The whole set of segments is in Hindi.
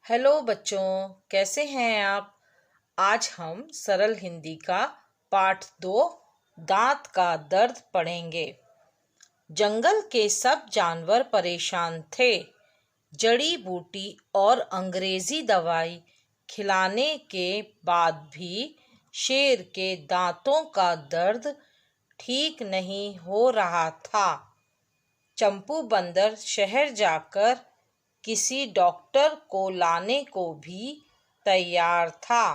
हेलो बच्चों, कैसे हैं आप। आज हम सरल हिंदी का पाठ 2 दांत का दर्द पढ़ेंगे। जंगल के सब जानवर परेशान थे। जड़ी बूटी और अंग्रेजी दवाई खिलाने के बाद भी शेर के दांतों का दर्द ठीक नहीं हो रहा था। चंपू बंदर शहर जाकर किसी डॉक्टर को लाने को भी तैयार था,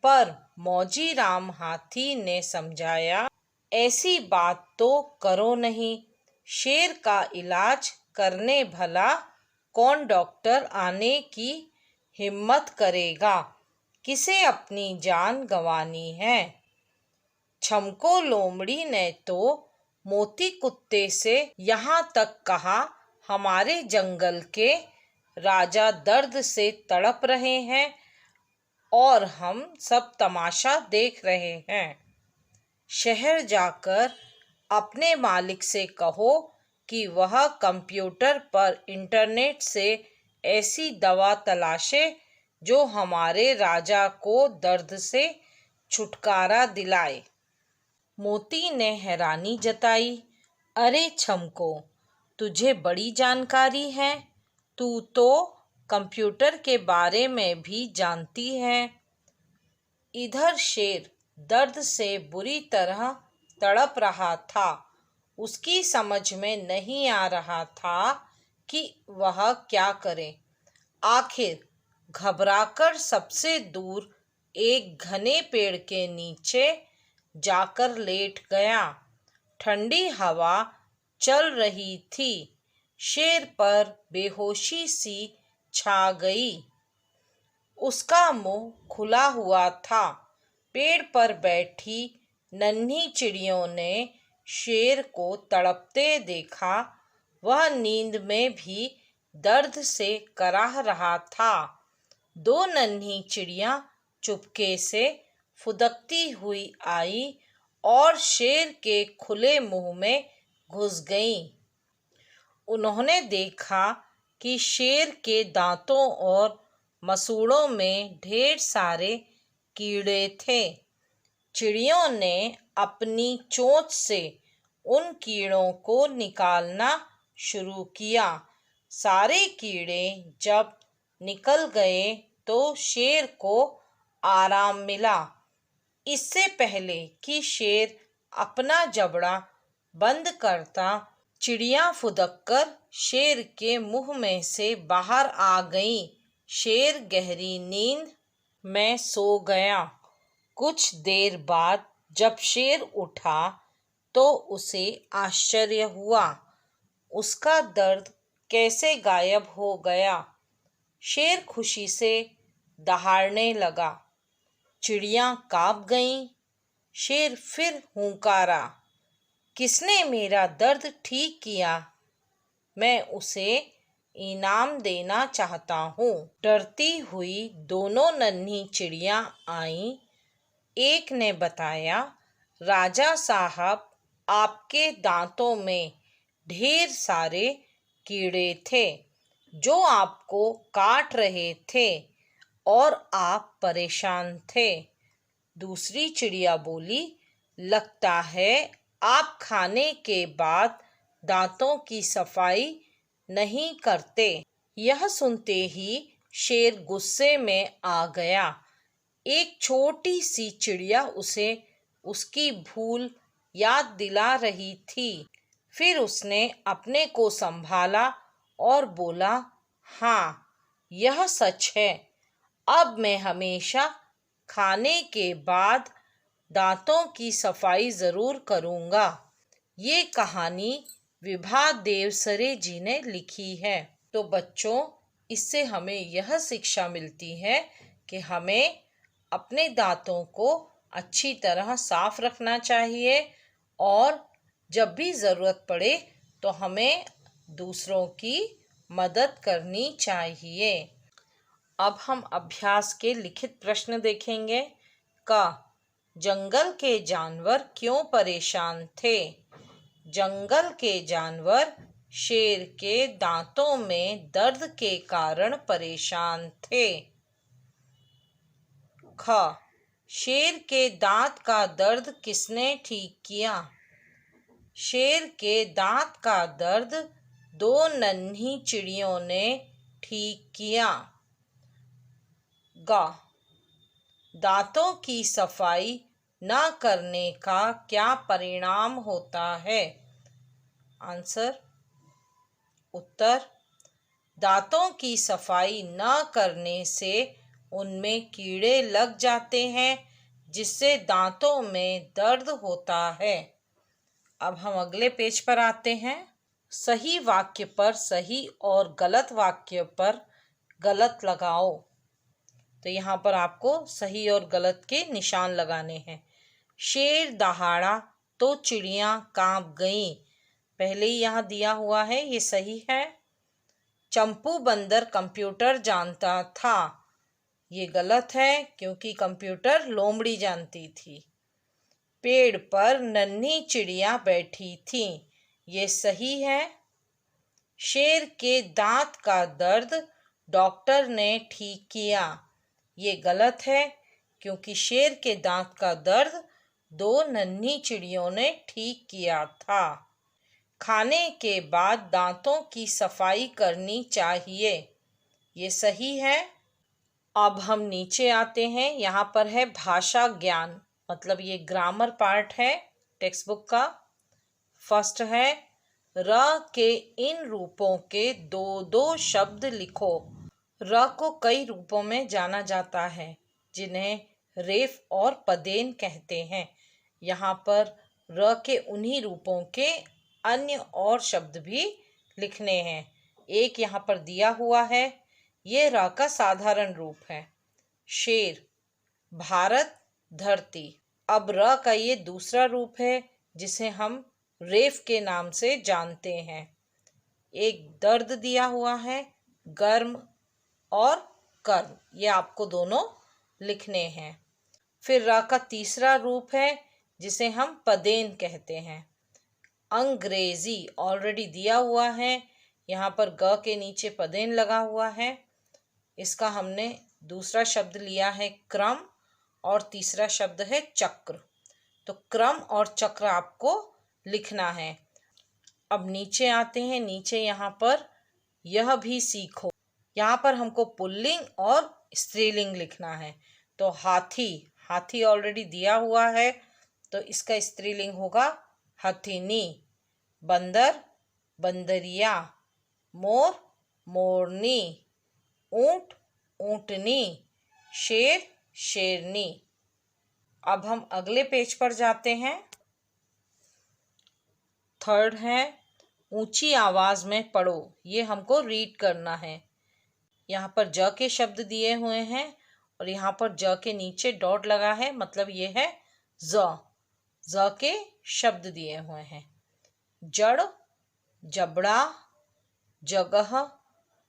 पर मौजी राम हाथी ने समझाया, ऐसी बात तो करो नहीं। शेर का इलाज करने भला कौन डॉक्टर आने की हिम्मत करेगा, किसे अपनी जान गंवानी है। छमको लोमड़ी ने तो मोती कुत्ते से यहाँ तक कहा, हमारे जंगल के राजा दर्द से तड़प रहे हैं और हम सब तमाशा देख रहे हैं। शहर जाकर अपने मालिक से कहो कि वह कंप्यूटर पर इंटरनेट से ऐसी दवा तलाशे जो हमारे राजा को दर्द से छुटकारा दिलाए। मोती ने हैरानी जताई, अरे छमको, तुझे बड़ी जानकारी है। तू तो कंप्यूटर के बारे में भी जानती है। इधर शेर दर्द से बुरी तरह तड़प रहा था। उसकी समझ में नहीं आ रहा था कि वह क्या करे। आखिर घबराकर सबसे दूर एक घने पेड़ के नीचे जाकर लेट गया। ठंडी हवा चल रही थी। शेर पर बेहोशी सी छा गई। उसका मुंह खुला हुआ था। पेड़ पर बैठी नन्ही चिड़ियों ने शेर को तड़पते देखा। वह नींद में भी दर्द से कराह रहा था। दो नन्ही चिड़ियां चुपके से फुदकती हुई आई और शेर के खुले मुंह में घुस गईं। उन्होंने देखा कि शेर के दांतों और मसूड़ों में ढेर सारे कीड़े थे। चिड़ियों ने अपनी चोंच से उन कीड़ों को निकालना शुरू किया। सारे कीड़े जब निकल गए तो शेर को आराम मिला। इससे पहले कि शेर अपना जबड़ा बंद करता, चिड़ियां फुदककर शेर के मुंह में से बाहर आ गईं। शेर गहरी नींद में सो गया। कुछ देर बाद जब शेर उठा तो उसे आश्चर्य हुआ। उसका दर्द कैसे गायब हो गया। शेर खुशी से दहाड़ने लगा। चिड़ियां कांप गईं। शेर फिर हुंकारा, किसने मेरा दर्द ठीक किया, मैं उसे इनाम देना चाहता हूँ। डरती हुई दोनों नन्ही चिड़ियां आईं। एक ने बताया, राजा साहब, आपके दांतों में ढेर सारे कीड़े थे जो आपको काट रहे थे और आप परेशान थे। दूसरी चिड़िया बोली, लगता है आप खाने के बाद दांतों की सफाई नहीं करते। यह सुनते ही शेर गुस्से में आ गया। एक छोटी सी चिड़िया उसे उसकी भूल याद दिला रही थी। फिर उसने अपने को संभाला और बोला, हाँ, यह सच है। अब मैं हमेशा खाने के बाद दांतों की सफाई ज़रूर करूँगा। ये कहानी विभा देवसरे जी ने लिखी है। तो बच्चों, इससे हमें यह शिक्षा मिलती है कि हमें अपने दांतों को अच्छी तरह साफ रखना चाहिए और जब भी ज़रूरत पड़े तो हमें दूसरों की मदद करनी चाहिए। अब हम अभ्यास के लिखित प्रश्न देखेंगे। क, जंगल के जानवर क्यों परेशान थे। जंगल के जानवर शेर के दांतों में दर्द के कारण परेशान थे। ख, शेर के दांत का दर्द किसने ठीक किया? शेर के दांत का दर्द दो नन्ही चिड़ियों ने ठीक किया। ग, दांतों की सफाई न करने का क्या परिणाम होता है? आंसर, उत्तर, दांतों की सफाई न करने से उनमें कीड़े लग जाते हैं, जिससे दांतों में दर्द होता है। अब हम अगले पेज पर आते हैं। सही वाक्य पर सही और गलत वाक्य पर गलत लगाओ। तो यहाँ पर आपको सही और गलत के निशान लगाने हैं। शेर दहाड़ा तो चिड़ियाँ कांप गईं। पहले ही यहाँ दिया हुआ है, ये सही है। चंपू बंदर कंप्यूटर जानता था, ये गलत है क्योंकि कंप्यूटर लोमड़ी जानती थी। पेड़ पर नन्ही चिड़िया बैठी थी, ये सही है। शेर के दांत का दर्द डॉक्टर ने ठीक किया, ये गलत है क्योंकि शेर के दांत का दर्द दो नन्ही चिड़ियों ने ठीक किया था। खाने के बाद दांतों की सफाई करनी चाहिए, ये सही है। अब हम नीचे आते हैं। यहाँ पर है भाषा ज्ञान, मतलब ये ग्रामर पार्ट है टेक्स्ट बुक का। फर्स्ट है, र के इन रूपों के दो दो शब्द लिखो। र को कई रूपों में जाना जाता है, जिन्हें रेफ और पदेन कहते हैं। यहाँ पर र के उन्हीं रूपों के अन्य और शब्द भी लिखने हैं। एक यहाँ पर दिया हुआ है, ये र का साधारण रूप है। शेर, भारत, धरती। अब र का ये दूसरा रूप है, जिसे हम रेफ के नाम से जानते हैं। एक दर्द दिया हुआ है, गर्म और कर्म, ये आपको दोनों लिखने हैं। फिर र का तीसरा रूप है, जिसे हम पदेन कहते हैं। अंग्रेजी ऑलरेडी दिया हुआ है, यहाँ पर ग के नीचे पदेन लगा हुआ है। इसका हमने दूसरा शब्द लिया है क्रम, और तीसरा शब्द है चक्र। तो क्रम और चक्र आपको लिखना है। अब नीचे आते हैं। नीचे यहाँ पर यह भी सीखो, यहाँ पर हमको पुल्लिंग और स्त्रीलिंग लिखना है। तो हाथी, हाथी ऑलरेडी दिया हुआ है, तो इसका स्त्रीलिंग होगा हथिनी। बंदर, बंदरिया। मोर, मोरनी। ऊंट, ऊंटनी। शेर, शेरनी। अब हम अगले पेज पर जाते हैं। थर्ड है, ऊंची आवाज में पढ़ो, ये हमको रीड करना है। यहाँ पर ज के शब्द दिए हुए हैं और यहाँ पर ज के नीचे डॉट लगा है, मतलब ये है ज के शब्द दिए हुए हैं। जड़, जबड़ा, जगह,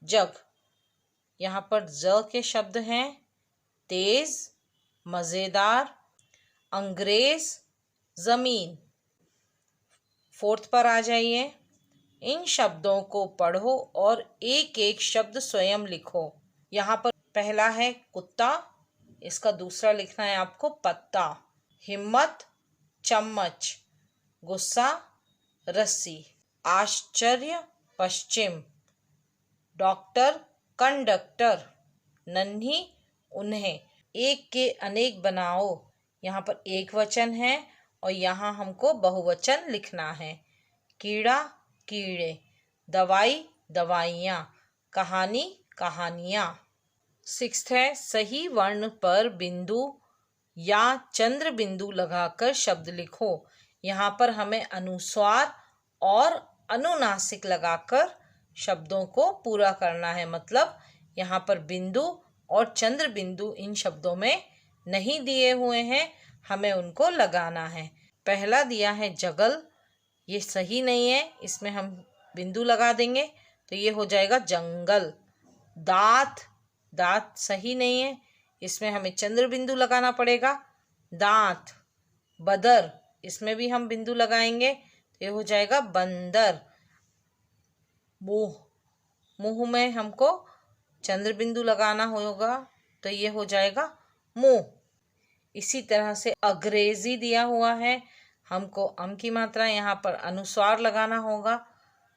जग। यहाँ पर ज के शब्द हैं तेज, मज़ेदार, अंग्रेज, ज़मीन। फोर्थ पर आ जाइए। इन शब्दों को पढ़ो और एक एक शब्द स्वयं लिखो। यहाँ पर पहला है कुत्ता, इसका दूसरा लिखना है आपको पत्ता। हिम्मत, चम्मच। गुस्सा, रस्सी। आश्चर्य, पश्चिम। Doctor, conductor. नन्ही, उन्हें। एक के अनेक बनाओ, यहाँ पर एक वचन है और यहाँ हमको बहुवचन लिखना है। कीड़ा, कीड़े। दवाई, दवाइयाँ। कहानी, कहानियाँ। सिक्स्थ है, सही वर्ण पर बिंदु या चंद्र बिंदु लगाकर शब्द लिखो। यहाँ पर हमें अनुस्वार और अनुनासिक लगाकर शब्दों को पूरा करना है। मतलब यहाँ पर बिंदु और चंद्र बिंदु इन शब्दों में नहीं दिए हुए हैं, हमें उनको लगाना है। पहला दिया है जगल, ये सही नहीं है, इसमें हम बिंदु लगा देंगे तो ये हो जाएगा जंगल। दांत, दांत सही नहीं है, इसमें हमें चंद्र बिंदु लगाना पड़ेगा। दांत। बदर, इसमें भी हम बिंदु लगाएंगे तो ये हो जाएगा बंदर। मुंह, मुंह में हमको चंद्र बिंदु लगाना होगा, तो ये हो जाएगा मुंह। इसी तरह से अंग्रेजी दिया हुआ है, हमको अम की मात्रा यहाँ पर अनुस्वार लगाना होगा,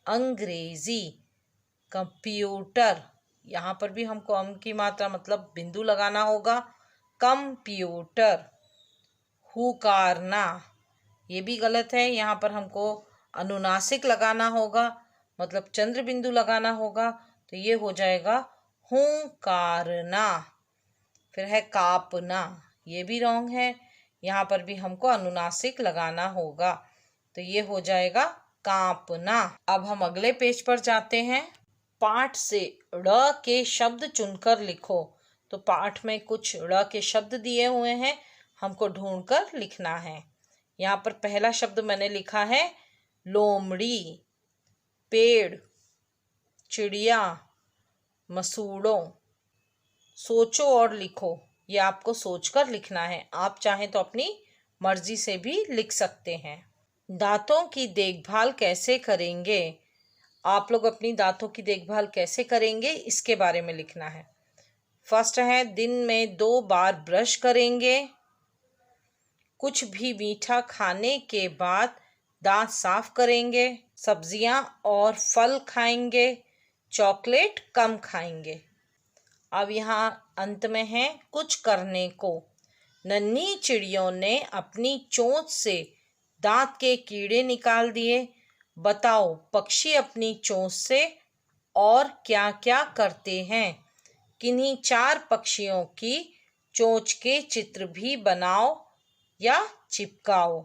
अंग्रेजी। कंप्यूटर, यहाँ पर भी हमको अम की मात्रा मतलब बिंदु लगाना होगा, कंप्यूटर। हुकारना, ये भी गलत है, यहाँ पर हमको अनुनासिक लगाना होगा, मतलब चंद्र बिंदु लगाना होगा, तो ये हो जाएगा हुकारना। फिर है कापना, ये भी रॉन्ग है, यहाँ पर भी हमको अनुनासिक लगाना होगा, तो ये हो जाएगा कांपना। अब हम अगले पेज पर जाते हैं। पाठ से ड़ के शब्द चुनकर लिखो। तो पाठ में कुछ ड़ के शब्द दिए हुए हैं, हमको ढूंढकर लिखना है। यहाँ पर पहला शब्द मैंने लिखा है लोमड़ी, पेड़, चिड़िया, मसूड़ों। सोचो और लिखो, ये आपको सोचकर लिखना है, आप चाहें तो अपनी मर्जी से भी लिख सकते हैं। दांतों की देखभाल कैसे करेंगे? आप लोग अपनी दांतों की देखभाल कैसे करेंगे, इसके बारे में लिखना है। फर्स्ट है दिन में 2 बार ब्रश करेंगे, कुछ भी मीठा खाने के बाद दांत साफ करेंगे, सब्जियां और फल खाएंगे, चॉकलेट कम खाएंगे। अब यहाँ अंत में है कुछ करने को। नन्ही चिड़ियों ने अपनी चोंच से दांत के कीड़े निकाल दिए। बताओ पक्षी अपनी चोंच से और क्या क्या करते हैं। किन्हीं 4 पक्षियों की चोंच के चित्र भी बनाओ या चिपकाओ।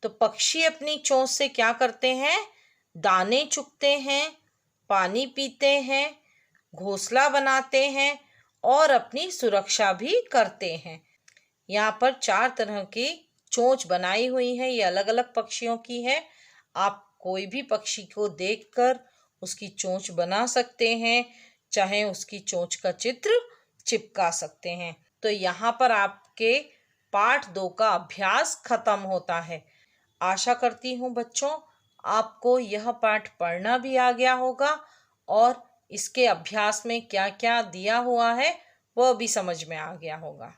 तो पक्षी अपनी चोंच से क्या करते हैं? दाने चुगते हैं, पानी पीते हैं, घोंसला बनाते हैं और अपनी सुरक्षा भी करते हैं। यहाँ पर 4 तरह की चोंच बनाई हुई है, ये अलग अलग पक्षियों की है। आप कोई भी पक्षी को देखकर उसकी चोंच बना सकते हैं, चाहे उसकी चोंच का चित्र चिपका सकते हैं। तो यहाँ पर आपके पाठ 2 का अभ्यास खत्म होता है। आशा करती हूँ बच्चों आपको यह पाठ पढ़ना भी आ गया होगा और इसके अभ्यास में क्या क्या दिया हुआ है वह भी समझ में आ गया होगा।